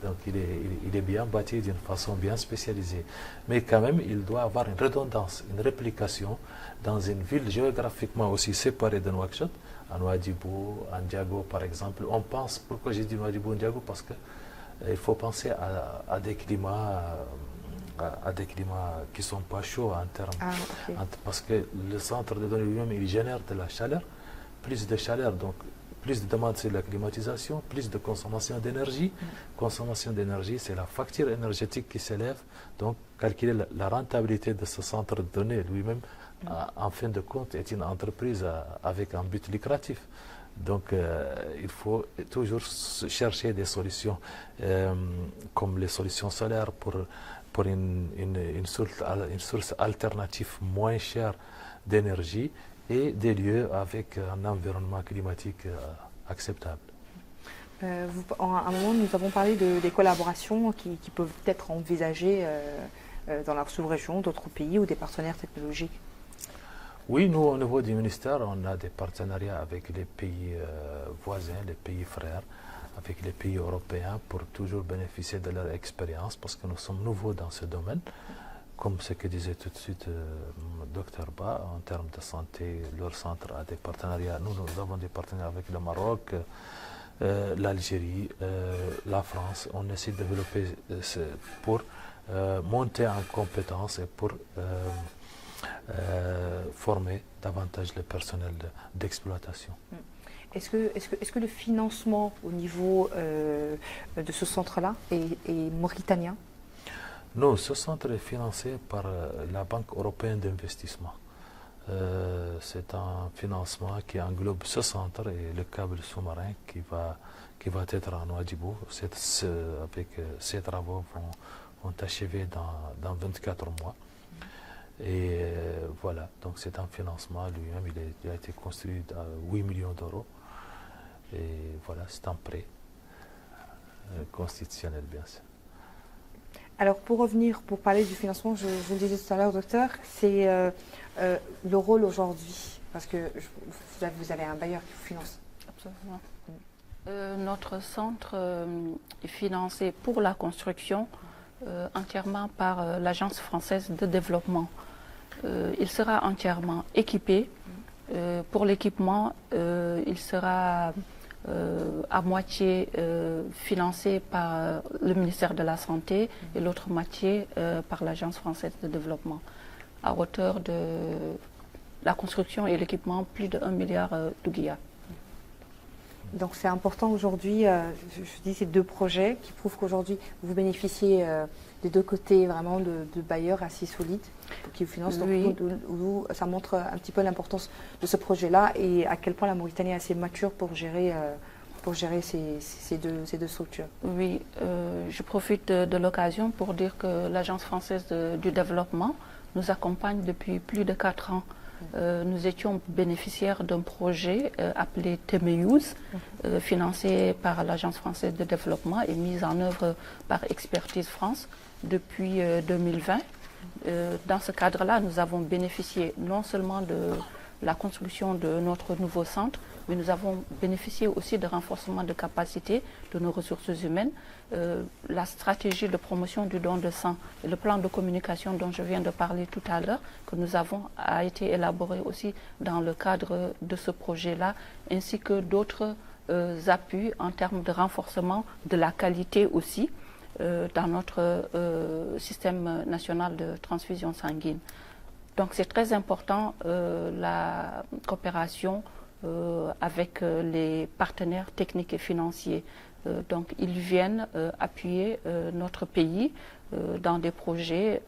Donc il est bien bâti d'une façon bien spécialisée. Mais quand même, il doit avoir une redondance, une réplication dans une ville géographiquement aussi séparée de Nouakchott, à Nouadhibou, à Ndiago par exemple. On pense, pourquoi j'ai dit Nouadhibou, Ndiago? Parce qu'il faut penser à des climats qui ne sont pas chauds en termes. Parce que le centre de données lui-même, il génère de la chaleur. Plus de chaleur, donc plus de demande sur la climatisation, plus de consommation d'énergie. Consommation d'énergie, c'est la facture énergétique qui s'élève. Donc, calculer la rentabilité de ce centre de données lui-même, en fin de compte, est une entreprise avec un but lucratif. Donc, il faut toujours chercher des solutions comme les solutions solaires pour une source alternative moins chère d'énergie et des lieux avec un environnement climatique acceptable. À un moment, nous avons parlé des collaborations qui peuvent être envisagées dans la sous-région, d'autres pays ou des partenaires technologiques. Oui, nous, au niveau du ministère, on a des partenariats avec les pays voisins, les pays frères, avec les pays européens pour toujours bénéficier de leur expérience parce que nous sommes nouveaux dans ce domaine. Comme ce que disait tout de suite Dr Ba, en termes de santé, leur centre a des partenariats. Nous avons des partenariats avec le Maroc, l'Algérie, la France. On essaie de développer pour monter en compétences et pour former davantage le personnel d'exploitation. Est-ce que le financement au niveau de ce centre-là est mauritanien? Non, ce centre est financé par la Banque européenne d'investissement. C'est un financement qui englobe ce centre et le câble sous-marin qui va être à Nouadhibou. Avec ces travaux vont achever dans 24 mois. Et voilà, donc c'est un financement lui-même, il a été construit à 8 millions d'euros. Et voilà, c'est un prêt constitutionnel, bien sûr. Alors pour parler du financement, je vous le disais tout à l'heure, docteur, c'est le rôle aujourd'hui, parce que vous avez un bailleur qui vous finance. Absolument. Notre centre est financé pour la construction entièrement par l'Agence française de développement. Il sera entièrement équipé. Pour l'équipement, il sera à moitié financé par le ministère de la Santé et l'autre moitié par l'Agence française de développement, à hauteur de la construction et l'équipement, plus de 1 milliard d'ouguiya. Donc c'est important aujourd'hui, je dis ces deux projets qui prouvent qu'aujourd'hui vous bénéficiez des deux côtés vraiment de bailleurs assez solides qui vous financent. Oui. Donc ça montre un petit peu l'importance de ce projet-là et à quel point la Mauritanie est assez mature pour gérer ces deux structures. Oui, je profite de l'occasion pour dire que l'Agence française du développement nous accompagne depuis plus de 4 ans. Nous étions bénéficiaires d'un projet appelé Temeyouz, financé par l'Agence française de développement et mis en œuvre par Expertise France depuis 2020. Dans ce cadre-là, nous avons bénéficié non seulement de la construction de notre nouveau centre, mais nous avons bénéficié aussi de renforcement de capacité de nos ressources humaines. La stratégie de promotion du don de sang et le plan de communication dont je viens de parler tout à l'heure, que nous avons, a été élaboré aussi dans le cadre de ce projet-là, ainsi que d'autres appuis en termes de renforcement de la qualité aussi dans notre système national de transfusion sanguine. Donc c'est très important la coopération avec les partenaires techniques et financiers. Donc ils viennent appuyer notre pays dans des projets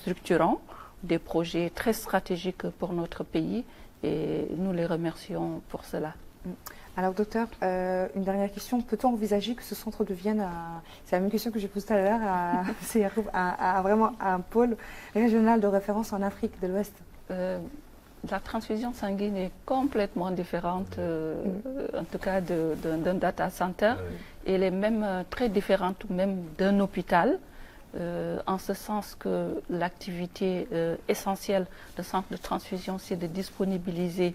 structurants, des projets très stratégiques pour notre pays et nous les remercions pour cela. Alors docteur, une dernière question, peut-on envisager que ce centre devienne, c'est la même question que j'ai posée tout à l'heure, vraiment un pôle régional de référence en Afrique de l'Ouest? La transfusion sanguine est complètement différente, en tout cas d'un data center. Elle est même très différente même d'un hôpital, en ce sens que l'activité essentielle du centre de transfusion, c'est de disponibiliser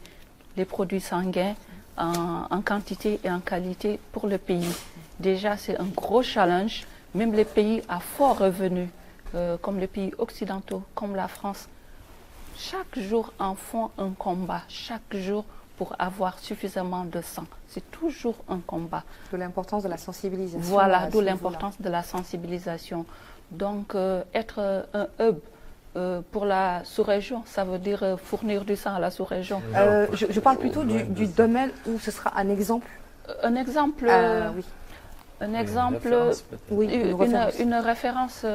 les produits sanguins en quantité et en qualité pour le pays. Déjà, c'est un gros challenge. Même les pays à fort revenu, comme les pays occidentaux, comme la France, chaque jour en font un combat, chaque jour pour avoir suffisamment de sang. C'est toujours un combat. D'où l'importance de la sensibilisation. Voilà, d'où l'importance de la sensibilisation. Donc, être un hub pour la sous-région, ça veut dire fournir du sang à la sous-région. Je parle plutôt du domaine où ce sera un exemple. Un exemple, oui. Un exemple, une référence.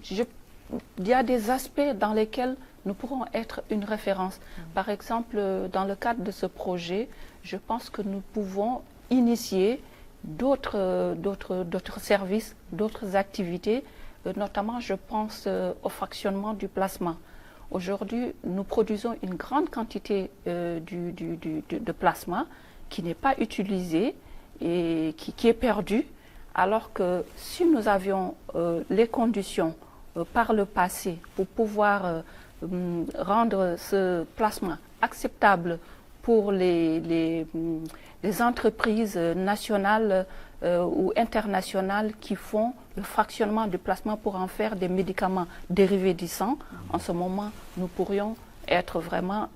Il y a des aspects dans lesquels nous pourrons être une référence. Par exemple, dans le cadre de ce projet, je pense que nous pouvons initier d'autres services, d'autres activités. Notamment, je pense au fractionnement du plasma. Aujourd'hui, nous produisons une grande quantité de plasma qui n'est pas utilisé et qui est perdu, alors que si nous avions les conditions par le passé pour pouvoir rendre ce plasma acceptable pour les entreprises nationales ou internationales qui font le fractionnement du plasma pour en faire des médicaments dérivés du sang, en ce moment, nous pourrions être vraiment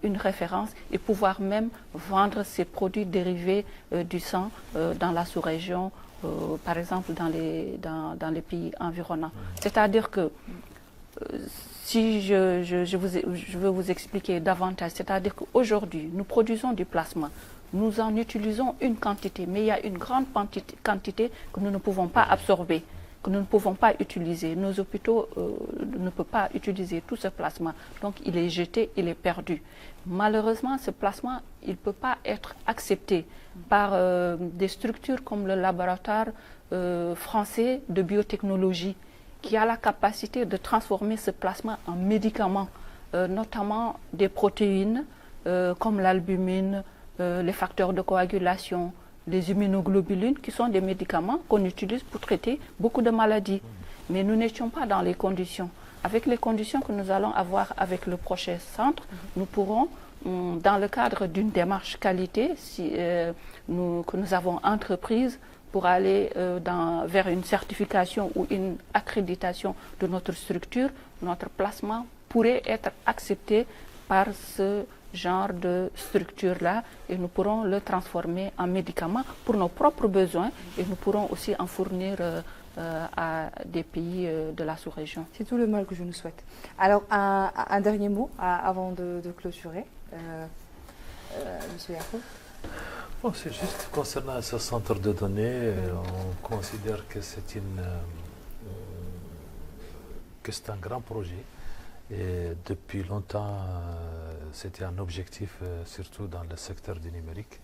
une référence et pouvoir même vendre ces produits dérivés du sang dans la sous-région, par exemple dans les pays environnants. C'est-à-dire que si je veux vous expliquer davantage, c'est-à-dire qu'aujourd'hui, nous produisons du plasma, nous en utilisons une quantité, mais il y a une grande quantité que nous ne pouvons pas absorber, que nous ne pouvons pas utiliser. Nos hôpitaux ne peuvent pas utiliser tout ce plasma, donc il est jeté, il est perdu. Malheureusement, ce plasma, il ne peut pas être accepté par des structures comme le laboratoire français de biotechnologie, qui a la capacité de transformer ce plasma en médicaments, notamment des protéines comme l'albumine, les facteurs de coagulation, les immunoglobulines, qui sont des médicaments qu'on utilise pour traiter beaucoup de maladies. Mais nous n'étions pas dans les conditions. Avec les conditions que nous allons avoir avec le prochain centre, nous pourrons, dans le cadre d'une démarche qualité que nous avons entreprise, pour aller vers une certification ou une accréditation de notre structure, notre plasma pourrait être accepté par ce genre de structure-là et nous pourrons le transformer en médicament pour nos propres besoins et nous pourrons aussi en fournir à des pays de la sous-région. C'est tout le mal que je nous souhaite. Alors, un dernier mot avant de clôturer. Monsieur Yacoub. Bon, c'est juste concernant ce centre de données, on considère que c'est un grand projet. Et depuis longtemps, c'était un objectif, surtout dans le secteur du numérique.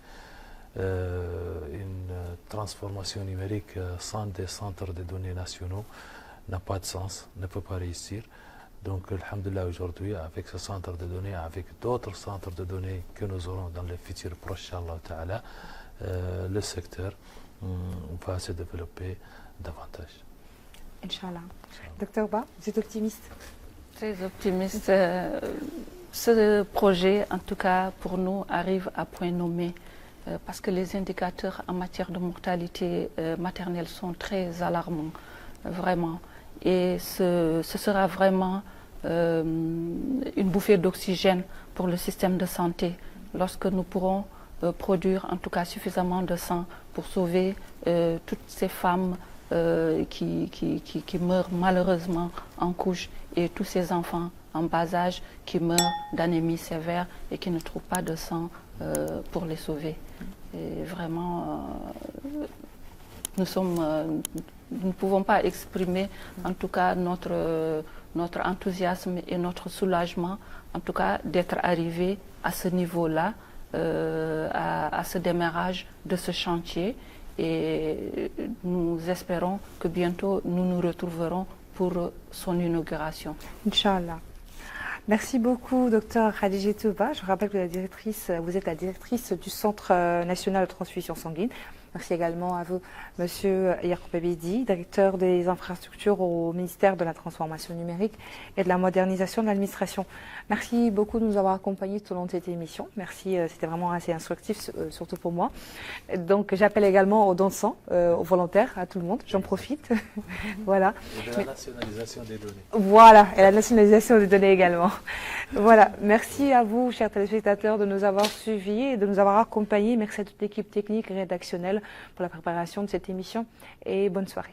Une transformation numérique sans des centres de données nationaux n'a pas de sens, ne peut pas réussir. Donc, alhamdoulilah, aujourd'hui, avec ce centre de données, avec d'autres centres de données que nous aurons dans le futur proche, Inch'Allah, le secteur va se développer davantage. Inch'Allah. Docteur Ba, vous êtes optimiste? Très optimiste. Ce projet, en tout cas pour nous, arrive à point nommé parce que les indicateurs en matière de mortalité maternelle sont très alarmants, vraiment. Et ce sera vraiment une bouffée d'oxygène pour le système de santé lorsque nous pourrons produire en tout cas suffisamment de sang pour sauver toutes ces femmes qui meurent malheureusement en couche et tous ces enfants en bas âge qui meurent d'anémie sévère et qui ne trouvent pas de sang pour les sauver. Et vraiment, nous ne pouvons pas exprimer en tout cas notre enthousiasme et notre soulagement, en tout cas d'être arrivé à ce niveau-là, à ce démarrage de ce chantier. Et nous espérons que bientôt nous nous retrouverons pour son inauguration. Inch'Allah. Merci beaucoup, docteur Khadijatou Ba. Je rappelle que vous êtes la directrice du Centre national de transfusion sanguine. Merci également à vous, monsieur Yacoub Ebedi, directeur des infrastructures au ministère de la Transformation numérique et de la modernisation de l'administration. Merci beaucoup de nous avoir accompagnés tout au long de cette émission. Merci, c'était vraiment assez instructif, surtout pour moi. Donc, j'appelle également aux dons de sang, aux volontaires, à tout le monde. J'en profite. Voilà. Et de la nationalisation des données. Voilà, et la nationalisation des données également. Voilà, merci à vous, chers téléspectateurs, de nous avoir suivis et de nous avoir accompagnés. Merci à toute l'équipe technique et rédactionnelle pour la préparation de cette émission et bonne soirée.